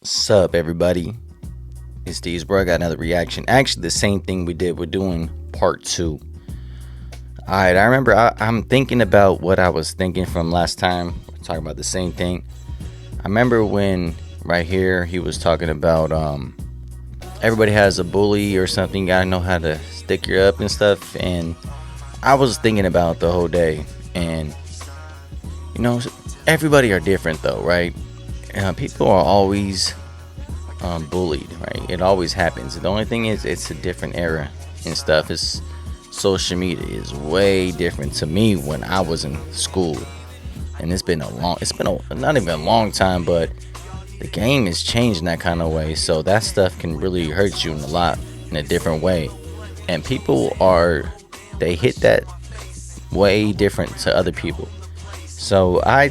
Sup, everybody? It's D's, bro. I got another reaction. Actually, the same thing we did. We're doing part two. Alright, I remember I'm thinking about what I was thinking from last time. We're talking about the same thing. I remember when, right here, he was talking about everybody has a bully or something. You gotta know how to stick your up and stuff. And I was thinking about the whole day. And, you know, everybody are different, though, right? People are always bullied, right? It always happens. The only thing is, it's a different era and stuff. It's social media is way different to me when I was in school, and it's been not even a long time, but the game is changed in that kind of way. So that stuff can really hurt you in a different way, and they hit that way different to other people. So I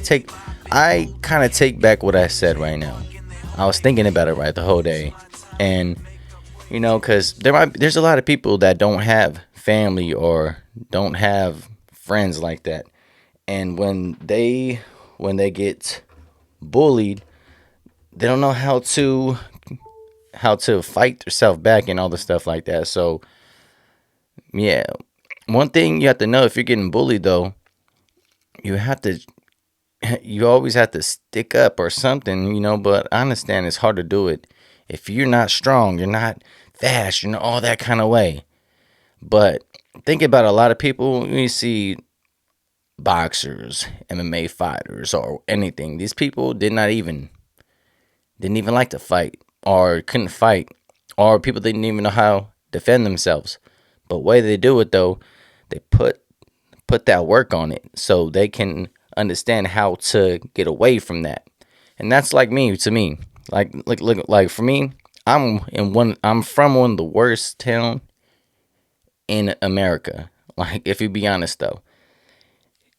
kind of take back what I said right now. I was thinking about it right the whole day, and because there's a lot of people that don't have family or don't have friends like that, and when they get bullied, they don't know how to fight themselves back and all the stuff like that. So yeah, one thing you have to know, if you're getting bullied though, you have to you always have to stick up or something, but I understand it's hard to do it if you're not strong, you're not fast, all that kind of way. But think about a lot of people, when you see boxers, MMA fighters, or anything, these people didn't even like to fight, or couldn't fight, or people didn't even know how to defend themselves. But way they do it though, they put that work on it so they can understand how to get away from that. And that's like me to me. Like for me, I'm from one of the worst town in America. Like, if you be honest though,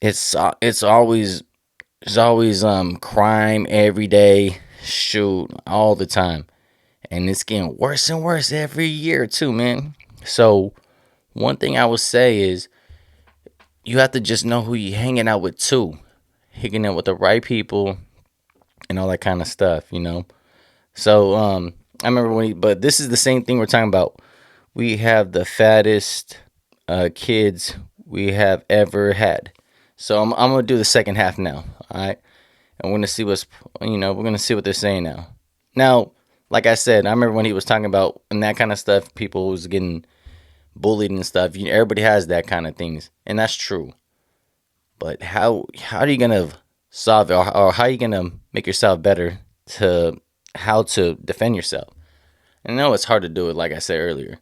it's always crime every day, shoot, all the time. And it's getting worse and worse every year too, man. So one thing I would say is, you have to just know who you're hanging out with too. Hanging out with the right people and all that kind of stuff. So I remember but this is the same thing we're talking about. We have the fattest kids we have ever had. So I'm gonna do the second half now. All right, and we're gonna see we're gonna see what they're saying now. Now, like I said, I remember when he was talking about and that kind of stuff. People was getting bullied and stuff. Everybody has that kind of things, and that's true. But how are you gonna solve it, or how are you gonna make yourself better to how to defend yourself? And I know it's hard to do it, like I said earlier.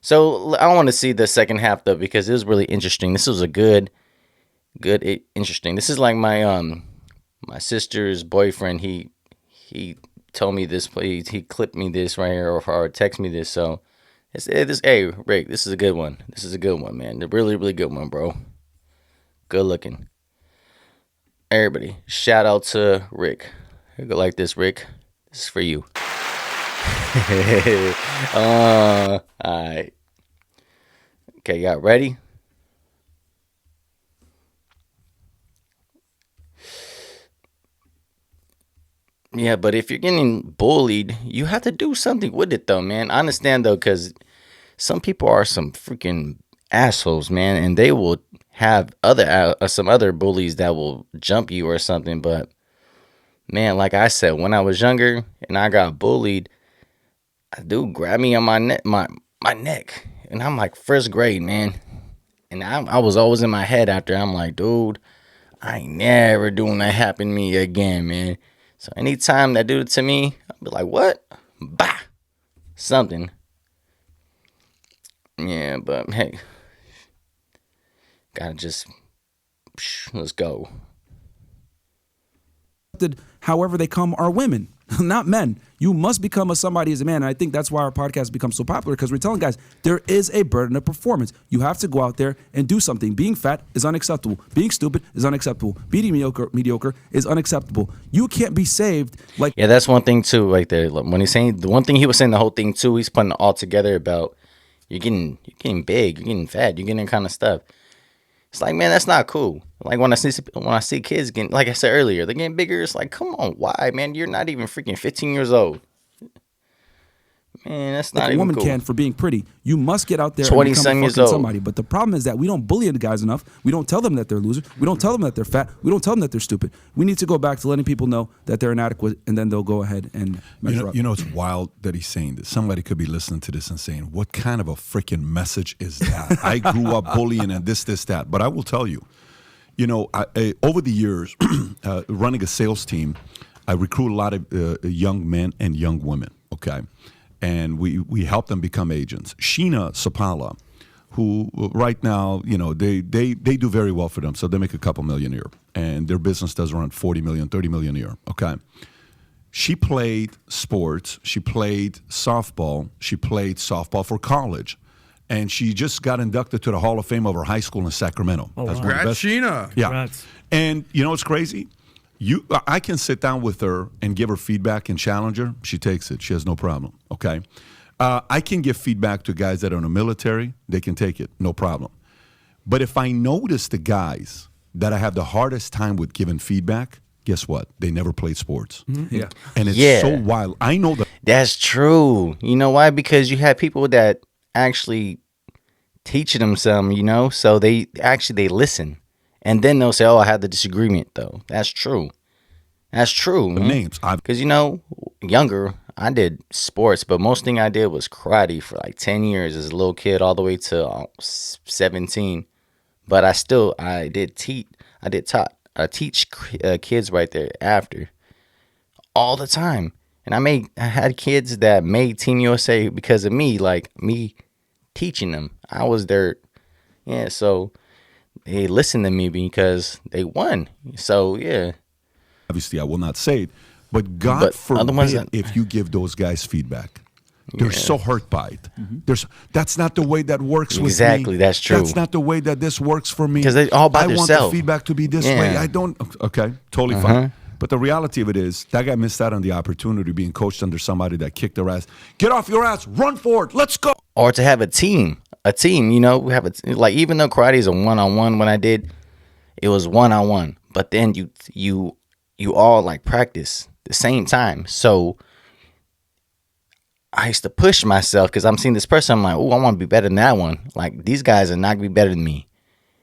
So I want to see the second half though, because it was really interesting. This was a interesting. This is like my sister's boyfriend. He told me this. He clipped me this right here, or text me this. So hey Rick, this is a good one. This is a good one, man. A really really good one, bro. Good looking. Everybody, shout out to Rick. Here, go like this, Rick. This is for you. Alright. Okay, y'all ready? Yeah, but if you're getting bullied, you have to do something with it, though, man. I understand, though, because some people are some freaking assholes, man, and they will have some other bullies that will jump you or something. But man, like I said, when I was younger and I got bullied, a dude grabbed me on my neck, and I'm like first grade, man, and I was always in my head after. I'm like, dude, I ain't never doing that happen to me again, man. So anytime that do it to me, I'll be like, what? Bah, something. Yeah, but hey, gotta just let's go. However they come are women, not men. You must become a somebody as a man. And I think that's why our podcast becomes so popular, because we're telling guys there is a burden of performance. You have to go out there and do something. Being fat is unacceptable. Being stupid is unacceptable. Being mediocre is unacceptable. You can't be saved like. Yeah, that's one thing too, right there. When he's saying the one thing he was saying the whole thing too, he's putting it all together about you're getting big, you're getting fat, you're getting that kind of stuff. It's like, man, that's not cool. Like when I see kids getting, like I said earlier, they're getting bigger. It's like, come on, why, man? You're not even freaking 15 years old. Man, that's like not a even woman cool. can for being pretty. You must get out there and 20 become some a years fucking old. somebody. But the problem is that we don't bully the guys enough. We don't tell them that they're losers. We don't tell them that they're fat. We don't tell them that they're stupid. We need to go back to letting people know that they're inadequate, and then they'll go ahead and measure up. You know, it's wild that he's saying this. Somebody could be listening to this and saying, what kind of a freaking message is that? I grew up bullying and this, that. But I will tell you, you know, over the years, running a sales team, I recruit a lot of young men and young women, okay? And we help them become agents. Sheena Sapala, who right now, you know, they do very well for them. So they make a couple million a year. And their business does around 40 million, 30 million a year, okay? She played sports. She played softball. She played softball for college. And she just got inducted to the Hall of Fame of her high school in Sacramento. Oh, That's wow. one of the Congrats, best. Sheena. Yeah. Congrats. And you know what's crazy? I can sit down with her and give her feedback and challenge her. She takes it. She has no problem, okay? I can give feedback to guys that are in the military. They can take it, no problem. But if I notice the guys that I have the hardest time with giving feedback, guess what? They never played sports. Yeah. And it's Yeah. so wild. I know that. That's true. You know why? Because you have people that actually teaching them some, you know, so they listen. And then they'll say, oh, I had the disagreement, though. That's true. That's true. Names. Because, you know, younger, I did sports, but most thing I did was karate for like 10 years as a little kid all the way to 17. But I did teach kids right there after all the time. And I had kids that made Team USA because of me, like me teaching them. I was their, so they listened to me because they won. So, yeah. Obviously, I will not say it, but God But other ones forbid that- if you give those guys feedback. They're Yeah. so hurt by it. That's not the way that works with me. Exactly, that's true. That's not the way that this works for me. 'Cause they all by I want themselves. the feedback to be this way. Yeah. I don't. Okay, totally fine. But the reality of it is, that guy missed out on the opportunity being coached under somebody that kicked their ass. Get off your ass, run for it, let's go. Or to have a team, you know, we have like, even though karate is a one-on-one, when I did, it was one-on-one. But then you all like practice the same time. So I used to push myself because I'm seeing this person. I'm like, oh, I want to be better than that one. Like, these guys are not going to be better than me.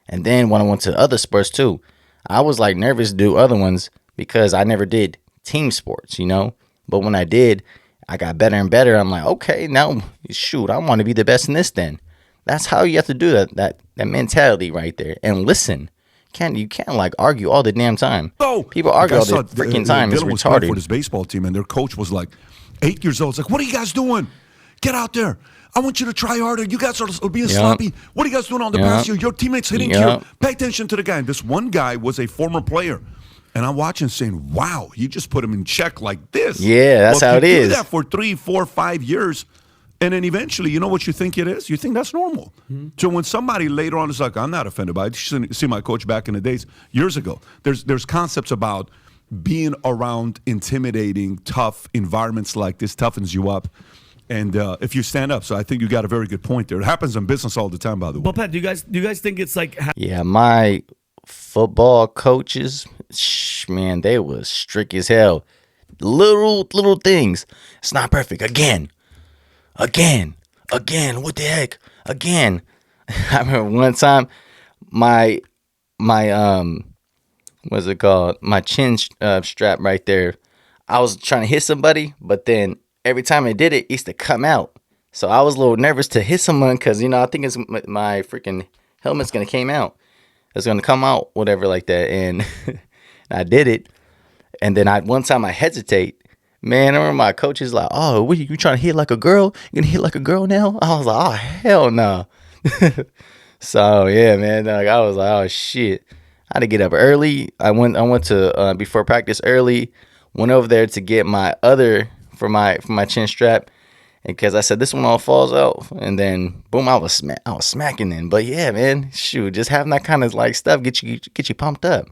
And then when I went to other sports too, I was like nervous to do other ones because I never did team sports, you know. But when I did, I got better and better. I'm like, okay, now shoot, I want to be the best in this then. That's how you have to do that mentality right there. And listen. You can't like argue all the damn time. Go. People argue all Like I the saw, freaking time. It's Dylan was playing for retarded. this baseball team, and their coach was like 8 years old. It's like, what are you guys doing? Get out there. I want you to try harder. You guys are being sloppy. What are you guys doing on the pass here? Your teammates hitting here. Pay attention to the guy. And this one guy was a former player. And I'm watching saying, wow, you just put him in check like this. Yeah, that's well, how if it you is. do that for 3, 4, 5 years, and then eventually, you know what you think it is? You think that's normal. So when somebody later on is like, I'm not offended by it. You should see my coach back in the days, years ago. There's concepts about being around intimidating, tough environments like this toughens you up. And if you stand up. So I think you got a very good point there. It happens in business all the time, by the way. But Pat, do you guys think it's like Yeah, my football coaches, man, they was strict as hell. Little things. It's not perfect. Again. What the heck? Again. I remember one time my what's it called? My chin strap right there. I was trying to hit somebody, but then every time I did it, it used to come out. So I was a little nervous to hit someone because, you know, I think it's my freaking helmet's going to came out. It's going to come out, whatever like that. And I did it. And then one time I hesitate. Man, I remember my coach is like, oh, what, you trying to hit like a girl? You going to hit like a girl now? I was like, oh, hell no. So, yeah, man, like, I was like, oh, shit. I had to get up early. I went to, before practice early, went over there to get my other, for my chin strap. Because I said, this one all falls out. And then, boom, I was smacking in. But, yeah, man, shoot, just having that kind of, like, stuff get you pumped up.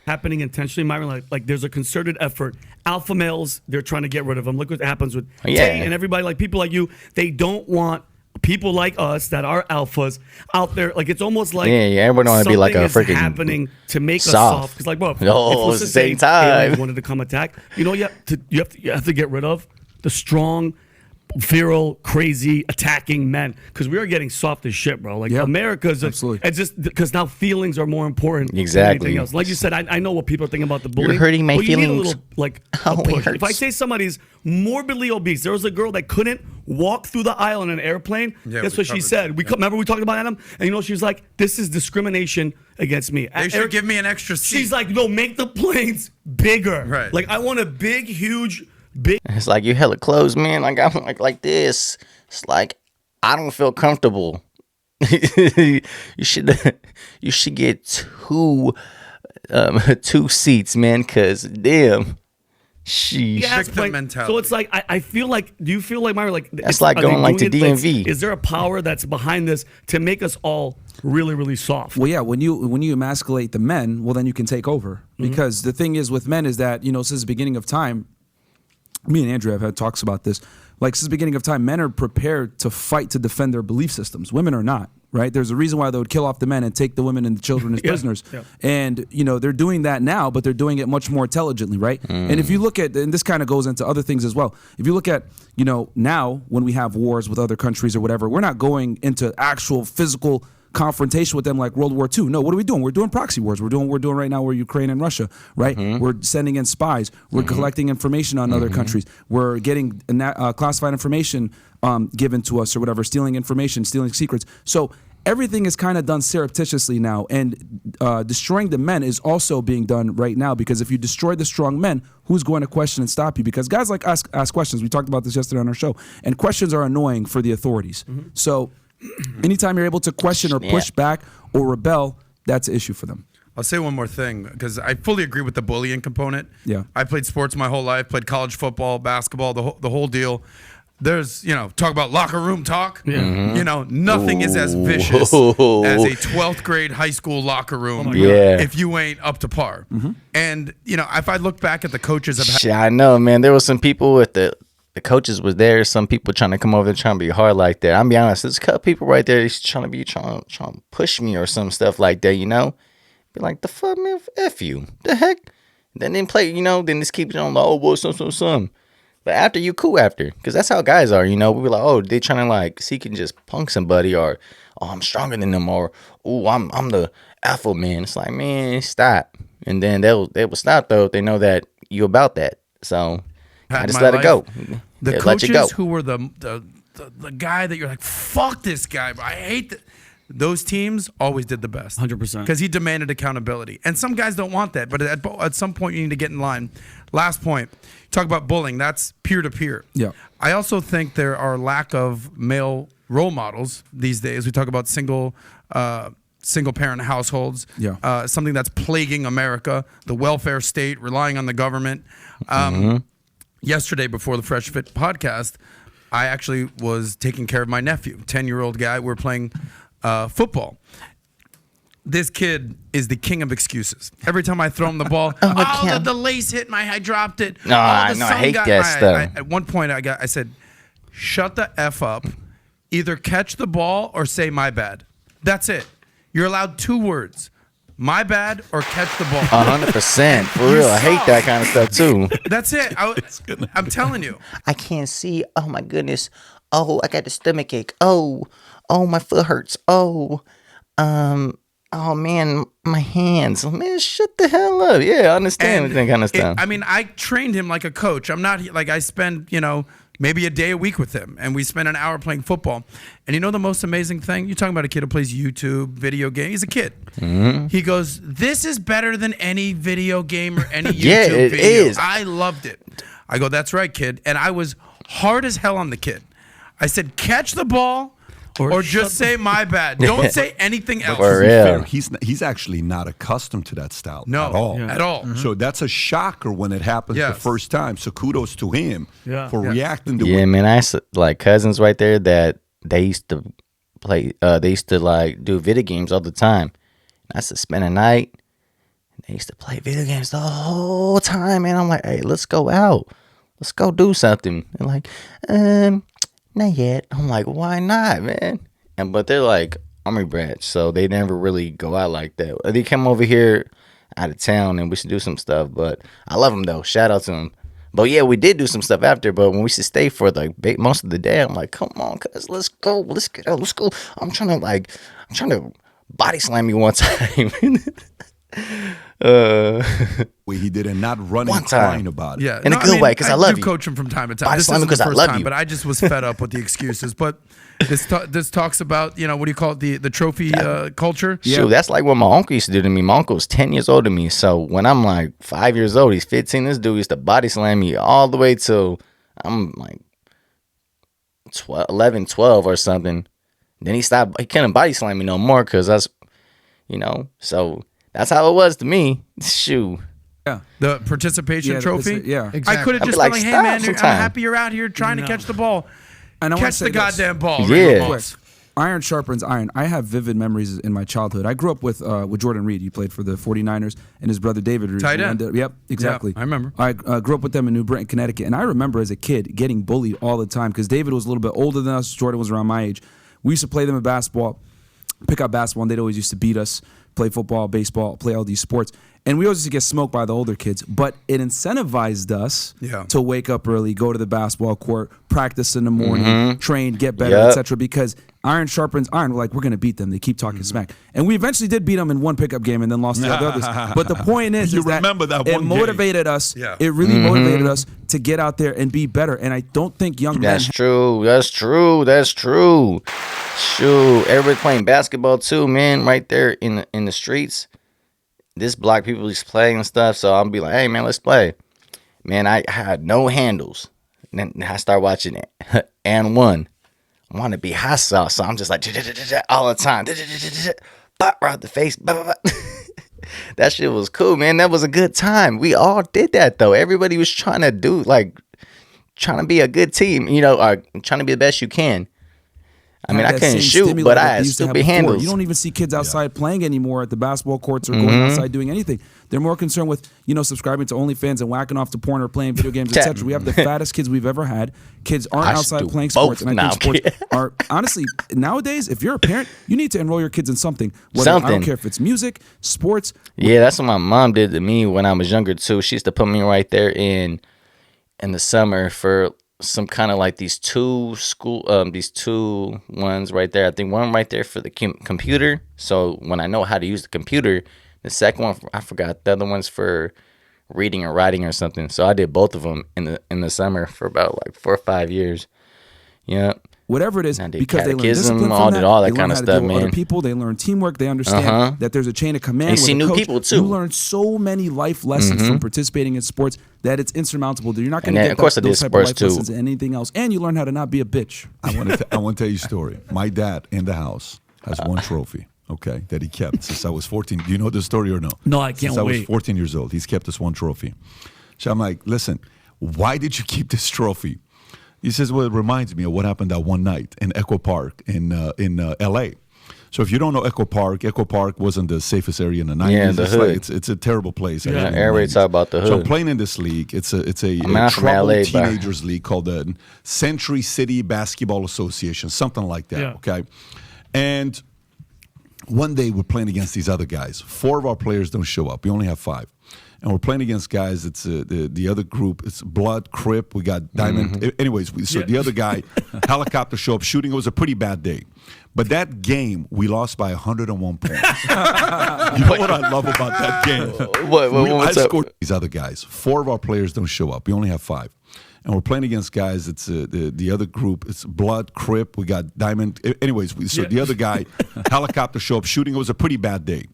happening intentionally, Myron? Like there's a concerted effort. Alpha males, they're trying to get rid of them. Look what happens with Tate and everybody, like people like you. They don't want people like us that are alphas out there. Like it's almost like everybody want to be like a freaking happening to make us soft. soft. Because like, well, at the same time, aliens wanted to come attack. You know, you have to get rid of the strong, feral, crazy, attacking men, because we are getting soft as shit, bro. Like America's, absolutely. It's just because now feelings are more important Exactly. than anything else. Like you said, I know what people are thinking about the bullying. You're hurting my but you need a feelings. little like Oh, a it push. hurts. If I say somebody's morbidly obese, there was a girl that couldn't walk through the aisle in an airplane. Yeah, That's we what she covered said. that, Remember we talked about Adam, and you know she was like, "This is discrimination against me." They should give me an extra seat. She's like, "No, make the planes bigger. Right. Like I want a big, huge, big." It's like you hella clothes, man. Like I'm like this. It's like I don't feel comfortable. you should get two seats, man. Cause damn, sheesh. Yeah, Victim like, mentality. so it's like I feel like. Do you feel like Myra? Like That's like are they going like doing to it, DMV. Is there a power that's behind this to make us all really, really soft? Well, yeah, when you emasculate the men, well, then you can take over. Because the thing is with men is that, you know, since the beginning of time, me and Andrew have had talks about this. Like, since the beginning of time, men are prepared to fight to defend their belief systems. Women are not, right? There's a reason why they would kill off the men and take the women and the children as prisoners. Yeah. And, you know, they're doing that now, but they're doing it much more intelligently, right? And if you look at, and this kind of goes into other things as well. If you look at, you know, now when we have wars with other countries or whatever, we're not going into actual physical confrontation with them like World War II. No, what are we doing? We're doing proxy wars. We're doing right now with Ukraine and Russia, right? We're sending in spies. We're collecting information on other countries. We're getting classified information given to us or whatever, stealing information, stealing secrets. So everything is kind of done surreptitiously now, and destroying the men is also being done right now, because if you destroy the strong men, who's going to question and stop you? Because guys like ask questions. We talked about this yesterday on our show, and questions are annoying for the authorities. So anytime you're able to question or push back or rebel, that's an issue for them. I'll say one more thing, because I fully agree with the bullying component. Yeah. I played sports my whole life, played college football, basketball, the whole deal. There's, you know, talk about locker room talk. Yeah. You know, nothing is as vicious as a 12th grade high school locker room if you ain't up to par. And, you know, if I look back at the coaches I've had. Shit, I know, man. There was some people with the coaches was there. Some people trying to come over there trying to be hard like that. I'm be honest. There's a couple people right there trying to push me or some stuff like that. You know, be like, the fuck, man, f you, the heck. Then they play, you know. Then just keep it on the boy, some. But after you cool after, because that's how guys are. You know, we be like, oh, they trying to like see can just punk somebody, or oh, I'm stronger than them, or oh, I'm the alpha man. It's like, man, stop. And then they will stop though if they know that you about that. So I just let it go. The Let you go. coaches who were the guy that you're like, fuck this guy, but I hate that. Those teams always did the best. 100%. Because he demanded accountability. And some guys don't want that, but at some point you need to get in line. Last point, talk about bullying. That's peer-to-peer. Yeah. I also think there are lack of male role models these days. We talk about single-parent households. Yeah. Something that's plaguing America, the welfare state, relying on the government. Yesterday, before the Fresh Fit podcast, I actually was taking care of my nephew, 10-year-old guy. We were playing football. This kid is the king of excuses. Every time I throw him the ball, the lace hit I dropped it. No, I hate that stuff. At one point, I said, shut the F up. Either catch the ball or say my bad. That's it. You're allowed 2 words. My bad or catch the ball. 100%. For real. I hate that kind of stuff too. That's it. I'm telling you. I can't see. Oh my goodness. Oh, I got the stomach ache. Oh, my foot hurts. Oh man, my hands. Man, shut the hell up. Yeah, I understand that kind of stuff. I trained him like a coach. I'm not like I spend, maybe a day a week with him, and we spend an hour playing football. And you know the most amazing thing? You're talking about a kid who plays YouTube, video game. He's a kid. He goes, this is better than any video game or any YouTube it video. is. I loved it. I go, that's right, kid. And I was hard as hell on the kid. I said, catch the ball or just say my bad. Don't say anything else. For real. He's actually not accustomed to that style No, at all. at all. So that's a shocker when it happens the first time. So kudos to him for reacting to it. Yeah, man, I used to, like cousins right there that they used to play. They used to like do video games all the time. I used to spend a night. They used to play video games the whole time, and I'm like, hey, let's go out. Let's go do something. And like, not yet. I'm like, why not, man? But they're like Army brats, so they never really go out like that. They come over here out of town, and we should do some stuff. But I love them though. Shout out to them. But yeah, we did do some stuff after. But when we used to stay for like most of the day, I'm like, come on, cuz let's go, let's get out, let's go. I'm trying to body slam you one time. He did it, not running, One time. crying about it. Yeah, In a good way, 'cause I love do you. coach him from time to time. Body This slam him isn't the 'cause I first love time, you. but I just was fed up with the excuses. But this talks about, you know, what do you call it, the trophy culture. Shoot, that's like what my uncle used to do to me. My uncle was 10 years older than me. So when I'm like 5 years old, he's 15. This dude used to body slam me all the way till I'm like 11, 12 or something. Then he couldn't body slam me no more because that's, so that's how it was to me. Shoot. Yeah. The participation trophy. Yeah. I could have I'd be just like, been like, hey stop man, I'm sometime. happy you're out here trying to catch the ball. And I wanna Catch say the this. goddamn ball. Yeah. Ringo Quick. Moss. Iron sharpens iron. I have vivid memories in my childhood. I grew up with Jordan Reed. He played for the 49ers, and his brother David Reed. Tight end. Yep, exactly. Yeah, I remember. I grew up with them in New Britain, Connecticut, and I remember as a kid getting bullied all the time because David was a little bit older than us. Jordan was around my age. We used to play them in basketball, pick up basketball, and they'd always used to beat us, play football, baseball, play all these sports. And we always used to get smoked by the older kids, but it incentivized us to wake up early, go to the basketball court, practice in the morning, train, get better, etc. Because iron sharpens iron. We're like, we're going to beat them. They keep talking smack. And we eventually did beat them in one pickup game and then lost the others. But the point is, You remember that it one motivated us. Yeah. It really motivated us to get out there and be better. And I don't think young men... That's true. That's true. Shoot, everybody playing basketball too, man. Right there in the streets. This block people just play and stuff. So I'll be like, hey man, let's play. Man, I had no handles. And then I start watching it. And one. I want to be hot sauce, so I'm just like all the time. Bop right the face. That shit was cool, man. That was a good time. We all did that though. Everybody was trying to be a good team, or trying to be the best you can. I mean, I couldn't shoot, but I had stupid handles. You don't even see kids outside playing anymore at the basketball courts or going outside doing anything. They're more concerned with, subscribing to OnlyFans and whacking off to porn or playing video games, etc. We have the fattest kids we've ever had. Kids aren't outside playing sports. And I think sports are, honestly, nowadays, if you're a parent, you need to enroll your kids in something. I don't care if it's music, sports. Yeah, that's what my mom did to me when I was younger, too. She used to put me right there in the summer for some kind of like these two ones right there. I think one right there for the computer. So when I know how to use the computer, the second one, I forgot. The other one's for reading or writing or something. So I did both of them in the summer for about like 4 or 5 years. Yeah. Whatever it is, because they learn catechism, discipline all from that, that. all that They kind learn of how to stuff, deal with man. other people. They learn teamwork. They understand that there's a chain of command. And you see with a new coach. people, too. You learn so many life lessons from participating in sports that it's insurmountable. You're not going to get of course I did those type of life sports, too. lessons in anything else. And you learn how to not be a bitch. I want to tell you a story. My dad in the house has one trophy, okay, that he kept since I was 14. Do you know the story or no? No, I can't Since I was wait. 14 years old, he's kept this one trophy. So I'm like, listen, why did you keep this trophy? He says, well, it reminds me of what happened that one night in Echo Park in L.A. So if you don't know Echo Park wasn't the safest area in the 90s. Yeah, the hood. It's a terrible place. Yeah, actually, in the everybody 90s. talk about the hood. So I'm playing in this league. It's a not from troubled LA, but- teenagers league called the Century City Basketball Association, something like that. Yeah. Okay, and one day we're playing against these other guys. 4 of our players don't show up. We only have 5. And we're playing against guys. It's the other group. It's Blood, Crip. We got Diamond. Anyways, the other guy, helicopter show up shooting. It was a pretty bad day. But that game, we lost by 101 points. You know what I love about that game? What's I up? scored these other guys. 4 of our players don't show up. We only have 5. And we're playing against guys. It's the other group. It's Blood, Crip. We got Diamond. Anyways, the other guy, helicopter show up shooting. It was a pretty bad day.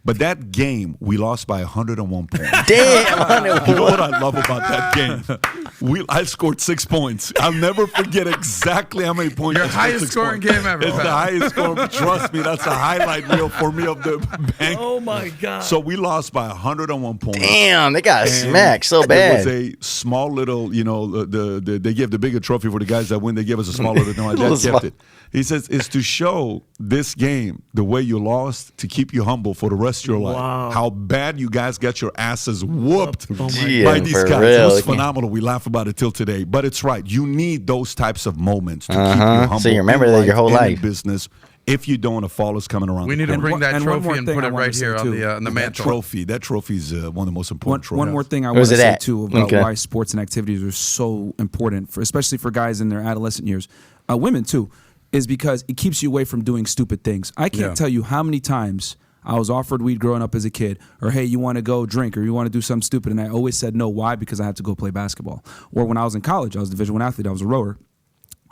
But that game, we lost by 101 points. Damn. You know what I love about that game? I scored 6 points. I'll never forget exactly how many points. Your I scored. highest 6 scoring points. game ever, It's the pal. highest score. Trust me, that's a highlight reel for me of the bank. Oh my God. So we lost by 101 points. Damn, they got And smacked so It bad. was a small little, they give the bigger trophy for the guys that win. They give us a small little. No, my dad kept it. He says it's to show this game the way you lost to keep you humble for the rest of your life. Wow. How bad you guys got your asses whooped Yeah, by these for guys. real. It was phenomenal. We laugh about it till today. But it's right. You need those types of moments to keep you humble. So you remember in that your life whole and in life. business. If you don't, a fall is coming around. We need to And bring one- that and one trophy more and thing put I it wanted right to say, here on too. the that mantle. trophy. That trophy is one of the most important trophies. One more thing I Where's want to it say at? too about Okay. why sports and activities are so important, especially for guys in their adolescent years, women too, is because it keeps you away from doing stupid things. I can't Yeah. tell you how many times I was offered weed growing up as a kid, or hey, you want to go drink, or you want to do something stupid, and I always said no. Why? Because I had to go play basketball. Or when I was in college, I was a Division I athlete. I was a rower.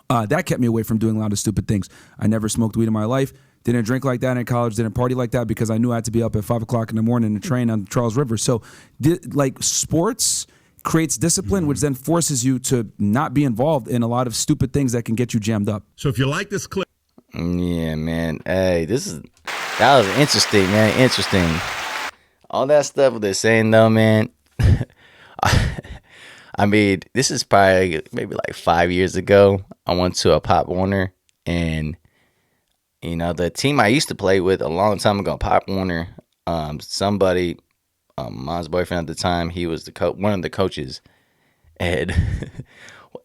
That kept me away from doing a lot of stupid things. I never smoked weed in my life. Didn't drink like that in college. Didn't party like that because I knew I had to be up at 5 o'clock in the morning to train on the Charles River. So, like sports creates discipline, which then forces you to not be involved in a lot of stupid things that can get you jammed up. So if you like this clip, Yeah, man. Hey, that was interesting, man. Interesting. All that stuff they're saying though, man. I mean, this is probably maybe like 5 years ago. I went to a Pop Warner, and the team I used to play with a long time ago, Pop Warner. Somebody, mom's boyfriend at the time, he was one of the coaches, and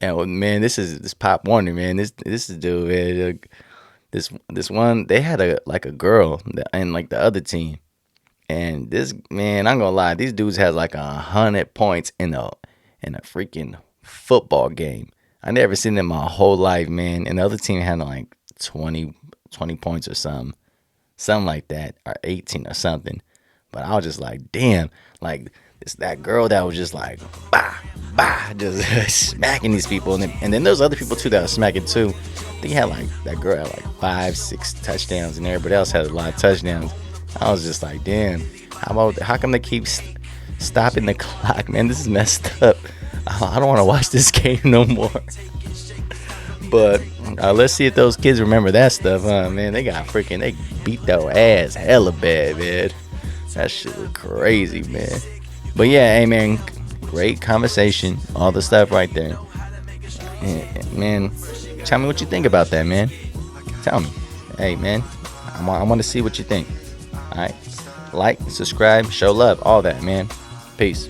and man, this Pop Warner, man. This is dude, man. This one, they had a girl and like the other team, and this man, I'm gonna lie, these dudes has like 100 points in a freaking football game. I never seen it in my whole life, man. And the other team had like 20 points or something like that, or 18 or something. But I was just like, damn, like it's that girl that was just like, bah, bah, just smacking these people. And then there's other people too that were smacking too. I think that girl had like 5-6 touchdowns, and everybody else had a lot of touchdowns. I was just like, damn, how come they keep stopping the clock, man? This is messed up. I don't want to watch this game no more. But let's see if those kids remember that stuff, man. They beat their ass hella bad, man. That shit was crazy, man. But yeah, hey, man, great conversation. All the stuff right there. Man, tell me what you think about that, man. Tell me. Hey, man, I want to see what you think. All right. Like, subscribe, show love, all that, man. Peace.